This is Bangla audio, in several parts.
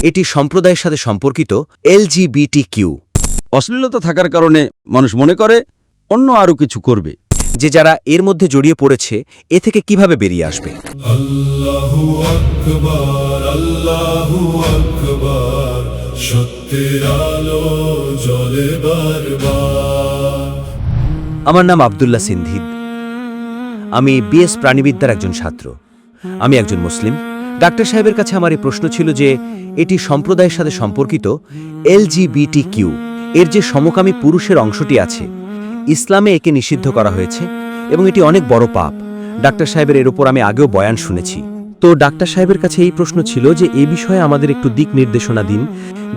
এটি সম্প্রদায়ের সাথে সম্পর্কিত LGBTQ। অশ্লীলতা থাকার কারণে মানুষ মনে করে অন্য আরও কিছু করবে। যে যারা এর মধ্যে জড়িয়ে পড়েছে এ থেকে কিভাবে বেরিয়ে আসবে? আল্লাহু আকবার, আল্লাহু আকবার, সত্যের আলো জ্বলে বারবার। আমার নাম আব্দুল্লাহ সিন্ধিদ। আমি BS প্রাণীবিদ্যার একজন ছাত্র। আমি একজন মুসলিম। ডাক্তার সাহেবের কাছে আমার এই প্রশ্ন ছিল যে এটি সম্প্রদায়ের সাথে সম্পর্কিত LGBTQ এর যে সমকামী পুরুষের অংশটি আছে, ইসলামে একে নিষিদ্ধ করা হয়েছে এবং এটি অনেক বড় পাপ। ডাক্তার সাহেবের এর উপর আমি আগেও বয়ান শুনেছি। তো ডাক্তার সাহেবের কাছে এই প্রশ্ন ছিল যে এই বিষয়ে আমাদের একটু দিক নির্দেশনা দিন,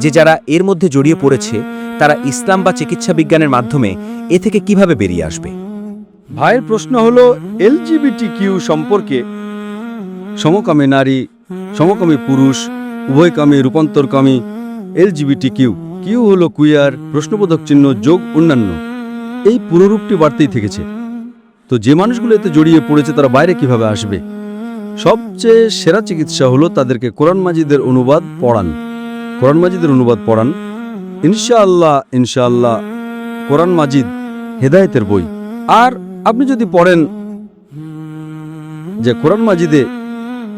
যে যারা এর মধ্যে জড়িয়ে পড়েছে তারা ইসলাম বা চিকিৎসা বিজ্ঞানের মাধ্যমে এ থেকে কিভাবে বেরিয়ে আসবে। ভাইয়ের প্রশ্ন হলো LGBTQ সম্পর্কে সমকামী নারী, সমকামী পুরুষ, উভয়কামী, রূপান্তরকামী। LGBTQ কিউ হলো কুইয়ার, প্রশ্নবোধক চিহ্ন যোগ অন্যান্য। এই পুরোরূপটি বাড়তেই থেকেছে। তো যে মানুষগুলো এতে জড়িয়ে পড়েছে তারা বাইরে কিভাবে আসবে? সবচেয়ে সেরা চিকিৎসা হলো তাদেরকে কোরআন মাজিদের অনুবাদ পড়ান। কোরআন মাজিদের অনুবাদ পড়ান। ইনশাআল্লাহ কোরআন মাজিদ হেদায়েতের বই। আর আপনি যদি পড়েন যে কোরআন মাজিদে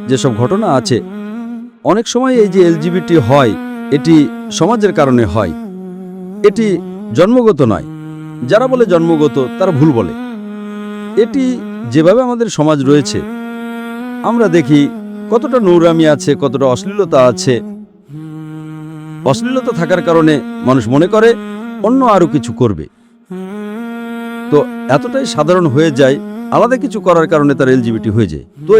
যেসব ঘটনা আছে, অনেক সময় এই যে LGBT হয় এটি সমাজের কারণে হয়, এটি জন্মগত নয়। যারা বলে জন্মগত তারা ভুল বলে। এটি যেভাবে আমাদের সমাজ রয়েছে আমরা দেখি কতটা নোংরামি আছে, কতটা অশ্লীলতা আছে। অশ্লীলতা থাকার কারণে মানুষ মনে করে অন্য আরও কিছু করবে। তো এতটাই সাধারণ হয়ে যায়, আলাদা কিছু করার কারণে তার LGBT হয়ে যায়। তো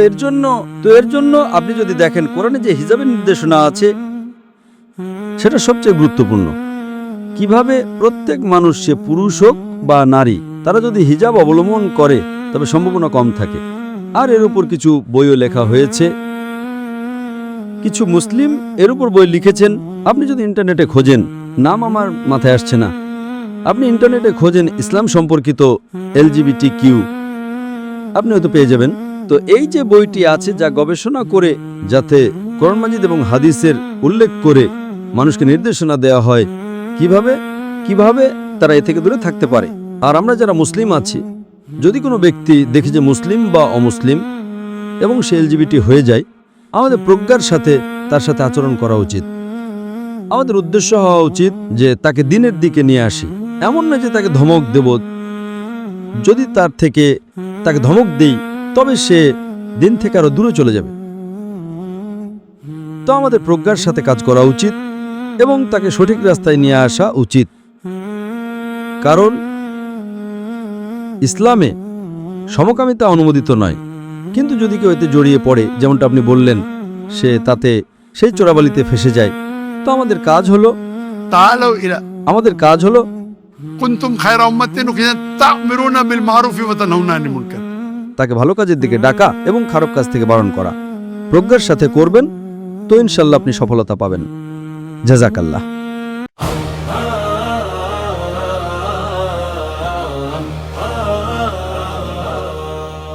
এর জন্য আপনি যদি দেখেন কোরআনে যে হিজাবের নির্দেশনা আছে সেটা সবচেয়ে গুরুত্বপূর্ণ। কিভাবে প্রত্যেক মানুষ, সে পুরুষ হোক বা নারী, তারা যদি হিজাব অবলম্বন করে তবে সম্ভাবনা কম থাকে। আর এর উপর কিছু বইও লেখা হয়েছে, কিছু মুসলিম এর উপর বই লিখেছেন। আপনি যদি ইন্টারনেটে খোঁজেন, নাম আমার মাথায় আসছে না, আপনি ইন্টারনেটে খোঁজেন ইসলাম সম্পর্কিত LGBTQ, আপনি হয়তো পেয়ে যাবেন। তো এই যে বইটি আছে যা গবেষণা করে যাতে কোরআন মাজিদ এবং হাদিসের উল্লেখ করে মানুষকে নির্দেশনা দেওয়া হয় কিভাবে তারা এ থেকে দূরে থাকতে পারে। আর আমরা যারা মুসলিম আছি, যদি কোনো ব্যক্তি দেখি যে মুসলিম বা অমুসলিম এবং সে LGBT হয়ে যায়, আমাদের প্রজ্ঞার সাথে তার সাথে আচরণ করা উচিত। আমাদের উদ্দেশ্য হওয়া উচিত যে তাকে দ্বীনের দিকে নিয়ে আসি। এমন নয় যে তাকে ধমক দেব। যদি তাকে ধমক দেই তবে সে দিন থেকে আরো দূরে চলে যাবে। তো আমাদের প্রজ্ঞার সাথে কাজ করা উচিত এবং তাকে সঠিক রাস্তায় নিয়ে আসা উচিত। কারণ ইসলামে সমকামিতা অনুমোদিত নয়, কিন্তু যদি কেউ এতে জড়িয়ে পড়ে, যেমনটা আপনি বললেন, সে তাতে সেই চোরাবালিতে ফেসে যায়, তো আমাদের কাজ হলো কুনতুম খায়রা উম্মাতিন উখরিজাত তা'মুরুনা বিল মা'রুফি ওয়া তানহাউনা আনিল মুনকার, তাকে ভালো কাজের দিকে ডাকা এবং খারাপ কাজ থেকে বারণ করা। প্রজ্ঞার সাথে করবেন তো ইনশাআল্লাহ আপনি সফলতা পাবেন। জাযাকাল্লাহ।